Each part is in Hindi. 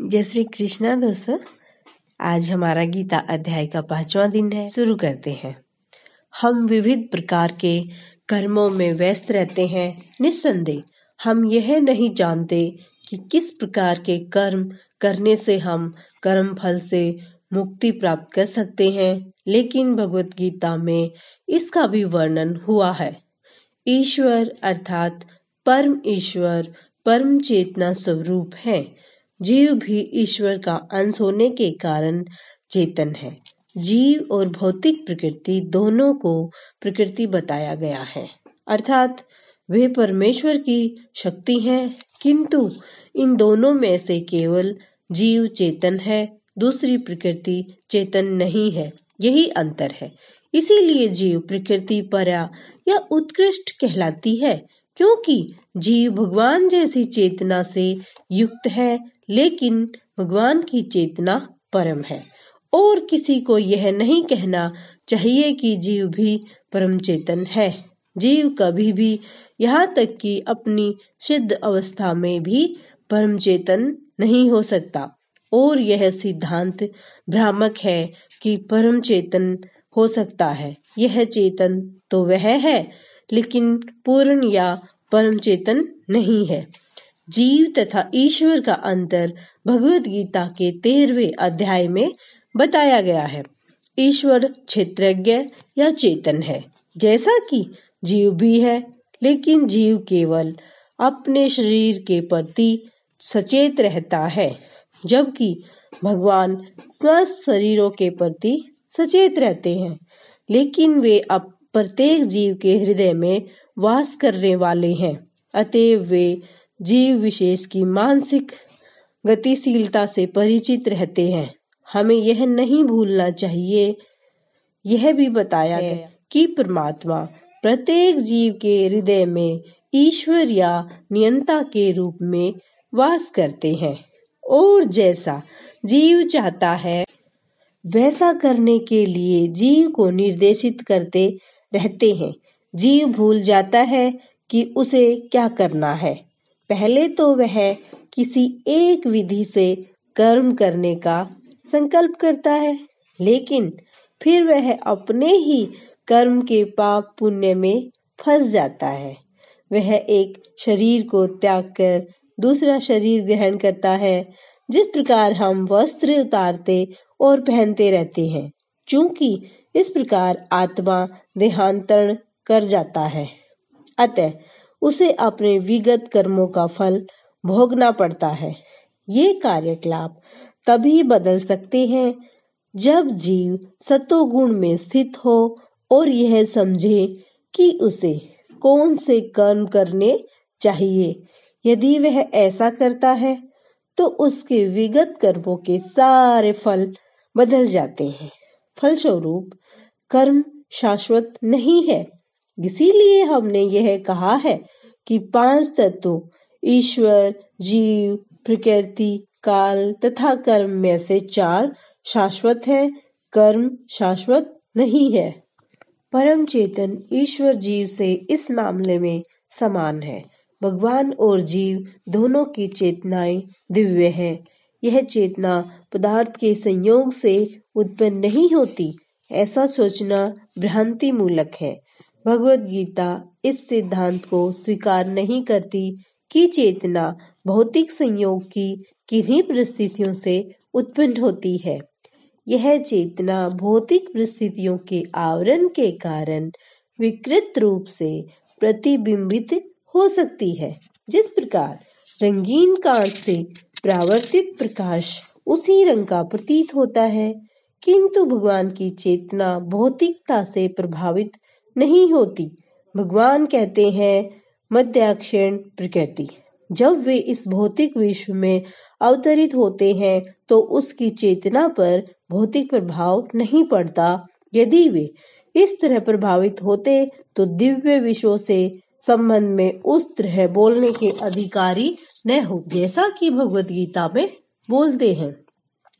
जय श्री कृष्णा दोस्तों। आज हमारा गीता अध्याय का 5वां दिन है। शुरू करते हैं। हम विविध प्रकार के कर्मों में व्यस्त रहते हैं। निस्संदेह हम यह नहीं जानते कि किस प्रकार के कर्म करने से हम कर्म फल से मुक्ति प्राप्त कर सकते हैं, लेकिन भगवत गीता में इसका भी वर्णन हुआ है। ईश्वर अर्थात परम ईश्वर परम चेतना स्वरूप है। जीव भी ईश्वर का अंश होने के कारण चेतन है। जीव और भौतिक प्रकृति दोनों को प्रकृति बताया गया है, अर्थात वे परमेश्वर की शक्ति हैं, किंतु इन दोनों में से केवल जीव चेतन है, दूसरी प्रकृति चेतन नहीं है। यही अंतर है। इसीलिए जीव प्रकृति परा या उत्कृष्ट कहलाती है, क्योंकि जीव भगवान जैसी चेतना से युक्त है, लेकिन भगवान की चेतना परम है। और किसी को यह नहीं कहना चाहिए कि जीव भी परम चेतन है। जीव कभी भी, यहाँ तक कि अपनी सिद्ध अवस्था में भी परम चेतन नहीं हो सकता। और यह सिद्धांत भ्रामक है कि परम चेतन हो सकता है। यह चेतन तो वह है, लेकिन पूर्ण या परम चेतन नहीं है। जीव तथा ईश्वर का अंतर भगवत गीता के 13वें अध्याय में बताया गया है। ईश्वर क्षेत्रज्ञ या चेतन है, जैसा कि जीव भी है, लेकिन जीव केवल अपने शरीर के प्रति सचेत रहता है, जबकि भगवान स्वस्थ शरीरों के प्रति सचेत रहते हैं। लेकिन वे अब प्रत्येक जीव के हृदय में वास करने वाले हैं, अतएव वे जीव विशेष की मानसिक गतिशीलता से परिचित रहते हैं। हमें यह नहीं भूलना चाहिए, यह भी बताया गया कि परमात्मा प्रत्येक जीव के हृदय में ईश्वर या नियंता के रूप में वास करते हैं, और जैसा जीव चाहता है वैसा करने के लिए जीव को निर्देशित करते रहते हैं। जीव भूल जाता है कि उसे क्या करना है। पहले तो वह किसी एक विधि से कर्म करने का संकल्प करता है, लेकिन फिर वह अपने ही कर्म के पाप पुण्य में फंस जाता है। वह एक शरीर को त्याग कर दूसरा शरीर ग्रहण करता है। जिस प्रकार हम वस्त्र उतारते और पहनते रहते हैं, चूंकि इस प्रकार आत्मा देहांतरण कर जाता है, अतः उसे अपने विगत कर्मों का फल भोगना पड़ता है। ये कार्यकलाप तभी बदल सकते हैं जब जीव सतोगुण में स्थित हो और यह समझे कि उसे कौन से कर्म करने चाहिए। यदि वह ऐसा करता है तो उसके विगत कर्मों के सारे फल बदल जाते हैं। फलस्वरूप कर्म शाश्वत नहीं है। इसीलिए हमने यह कहा है कि 5 तत्वों ईश्वर, जीव, प्रकृति, काल तथा कर्म में से 4 शाश्वत हैं, कर्म शाश्वत नहीं है। परम चेतन ईश्वर जीव से इस मामले में समान है। भगवान और जीव दोनों की चेतनाएं दिव्य है। यह चेतना पदार्थ के संयोग से उत्पन्न नहीं होती, ऐसा सोचना भ्रांति मूलक है। भगवत गीता इस सिद्धांत को स्वीकार नहीं करती कि चेतना भौतिक संयोग की किन्हीं परिस्थितियों से उत्पन्न होती है। यह चेतना भौतिक परिस्थितियों के आवरण के कारण विकृत रूप से प्रतिबिंबित हो सकती है। जिस प्रकार रंगीन कांच से परावर्तित प्रकाश उसी रंग का प्रतीत होता है, किंतु भगवान की चेतना भौतिकता से प्रभावित नहीं होती। भगवान कहते हैं मध्याक्षण प्रकृति। जब वे इस भौतिक विश्व में अवतरित होते हैं तो उसकी चेतना पर भौतिक प्रभाव नहीं पड़ता। यदि वे इस तरह प्रभावित होते तो दिव्य विश्वों से संबंध में उस तरह बोलने के अधिकारी न हो, जैसा कि भगवत गीता में बोलते हैं।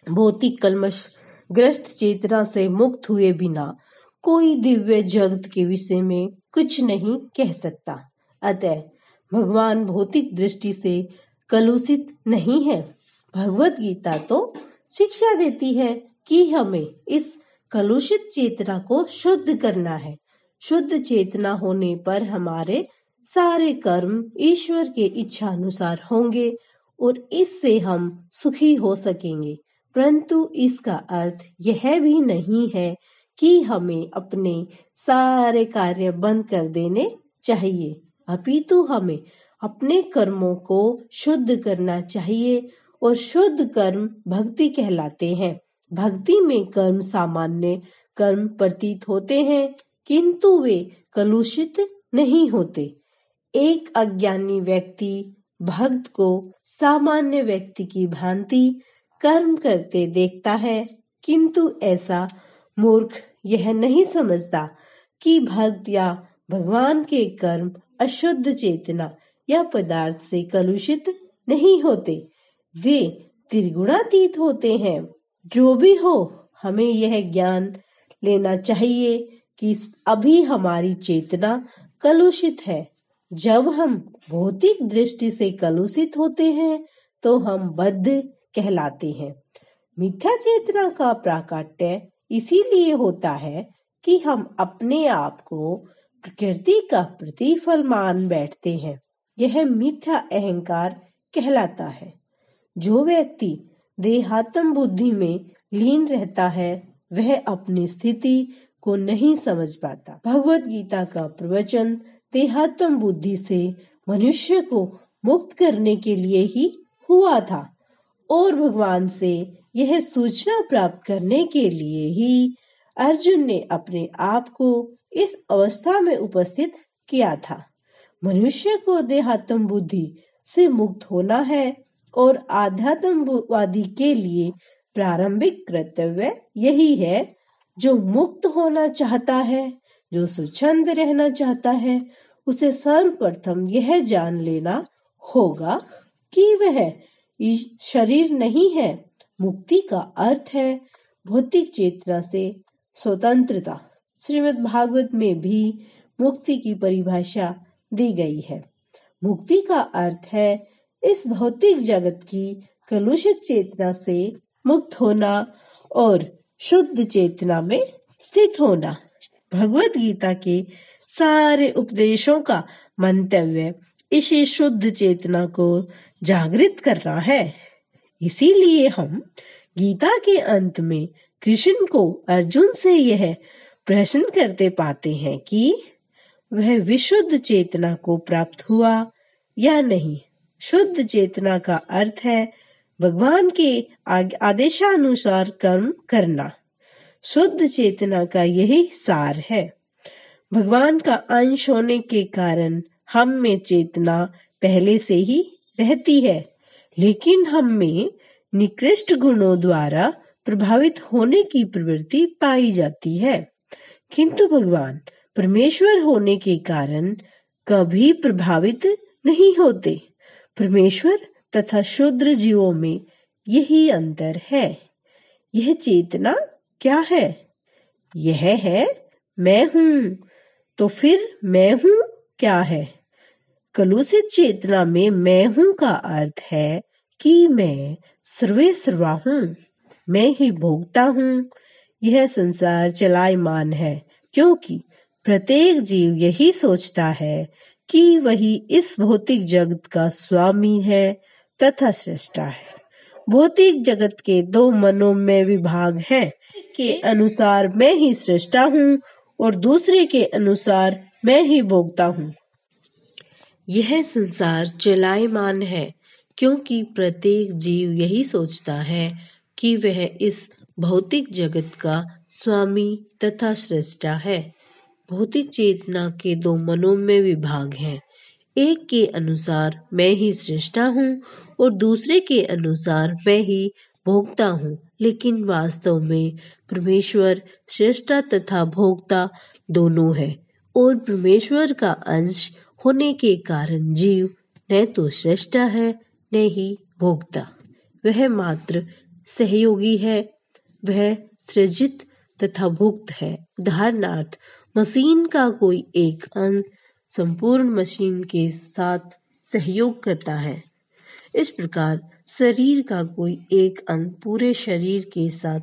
भौतिक कलमश ग्रस्त चेतना से मुक्त हुए बिना कोई दिव्य जगत के विषय में कुछ नहीं कह सकता। अतः भगवान भौतिक दृष्टि से कलुषित नहीं है। भगवत गीता तो शिक्षा देती है कि हमें इस कलुषित चेतना को शुद्ध करना है। शुद्ध चेतना होने पर हमारे सारे कर्म ईश्वर के इच्छा अनुसार होंगे और इससे हम सुखी हो सकेंगे। परंतु इसका अर्थ यह भी नहीं है कि हमें अपने सारे कार्य बंद कर देने चाहिए, अपितु हमें अपने कर्मों को शुद्ध करना चाहिए और शुद्ध कर्म भक्ति कहलाते हैं। भक्ति में कर्म सामान्य कर्म प्रतीत होते हैं, किंतु वे कलुषित नहीं होते। एक अज्ञानी व्यक्ति भक्त को सामान्य व्यक्ति की भांति कर्म करते देखता है, किंतु ऐसा मूर्ख यह नहीं समझता कि भक्त या भगवान के कर्म अशुद्ध चेतना या पदार्थ से कलुषित नहीं होते, वे त्रिगुणातीत होते हैं। जो भी हो, हमें यह ज्ञान लेना चाहिए कि अभी हमारी चेतना कलुषित है। जब हम भौतिक दृष्टि से कलुषित होते हैं तो हम बद्ध कहलाते हैं। मिथ्या चेतना का प्राकट्य इसीलिए होता है कि हम अपने आप को प्रकृति का प्रतिफल मान बैठते हैं। यह मिथ्या अहंकार कहलाता है। जो व्यक्ति देहात्म बुद्धि में लीन रहता है वह अपनी स्थिति को नहीं समझ पाता। भगवत गीता का प्रवचन देहात्म बुद्धि से मनुष्य को मुक्त करने के लिए ही हुआ था और भगवान से यह सूचना प्राप्त करने के लिए ही अर्जुन ने अपने आप को इस अवस्था में उपस्थित किया था। मनुष्य को देहात्म बुद्धि से मुक्त होना है और आध्यात्मवादी के लिए प्रारंभिक कर्तव्य यही है। जो मुक्त होना चाहता है, जो स्वच्छंद रहना चाहता है, उसे सर्वप्रथम यह जान लेना होगा कि वह शरीर नहीं है। मुक्ति का अर्थ है भौतिक चेतना से स्वतंत्रता। श्रीमद् भागवत में भी मुक्ति की परिभाषा दी गई है। मुक्ति का अर्थ है इस भौतिक जगत की कलुषित चेतना से मुक्त होना और शुद्ध चेतना में स्थित होना। भगवत गीता के सारे उपदेशों का मंतव्य इसी शुद्ध चेतना को जागृत करना है। इसीलिए हम गीता के अंत में कृष्ण को अर्जुन से यह प्रश्न करते पाते हैं कि वह विशुद्ध चेतना को प्राप्त हुआ या नहीं। शुद्ध चेतना का अर्थ है भगवान के आदेशानुसार कर्म करना। शुद्ध चेतना का यही सार है। भगवान का अंश होने के कारण हम में चेतना पहले से ही रहती है, लेकिन हम में निकृष्ट गुणों द्वारा प्रभावित होने की प्रवृत्ति पाई जाती है। किंतु भगवान परमेश्वर होने के कारण कभी प्रभावित नहीं होते। परमेश्वर तथा शूद्र जीवों में यही अंतर है। यह चेतना क्या है? यह है मैं हूँ। तो फिर मैं हूँ क्या है? कलुषित चेतना में मैं हूँ का अर्थ है कि मैं सर्वे सर्वा हूँ, मैं ही भोगता हूँ। यह संसार चलायमान है क्योंकि प्रत्येक जीव यही सोचता है कि वही इस भौतिक जगत का स्वामी है तथा सृष्टा है। भौतिक जगत के दो मनों में विभाग है के अनुसार मैं ही सृष्टा हूँ और दूसरे के अनुसार मैं ही भोगता हूँ। यह संसार चलायमान है क्योंकि प्रत्येक जीव यही सोचता है कि वह इस भौतिक जगत का स्वामी तथा सृष्टा है। भौतिक चेतना के दो मनों में विभाग हैं। एक के अनुसार मैं ही सृष्टा हूँ और दूसरे के अनुसार मैं ही भोगता हूँ, लेकिन वास्तव में परमेश्वर सृष्टा तथा भोक्ता दोनों है और परमेश्वर का अंश होने के कारण जीव न तो सृष्टा है न ही भोक्ता। वह मात्र सहयोगी है। वह सृजित तथा भुक्त है। उदाहरणार्थ, मशीन का कोई एक अंग संपूर्ण मशीन के साथ सहयोग करता है। इस प्रकार शरीर का कोई एक अंग पूरे शरीर के साथ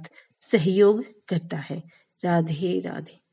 सहयोग करता है। राधे राधे।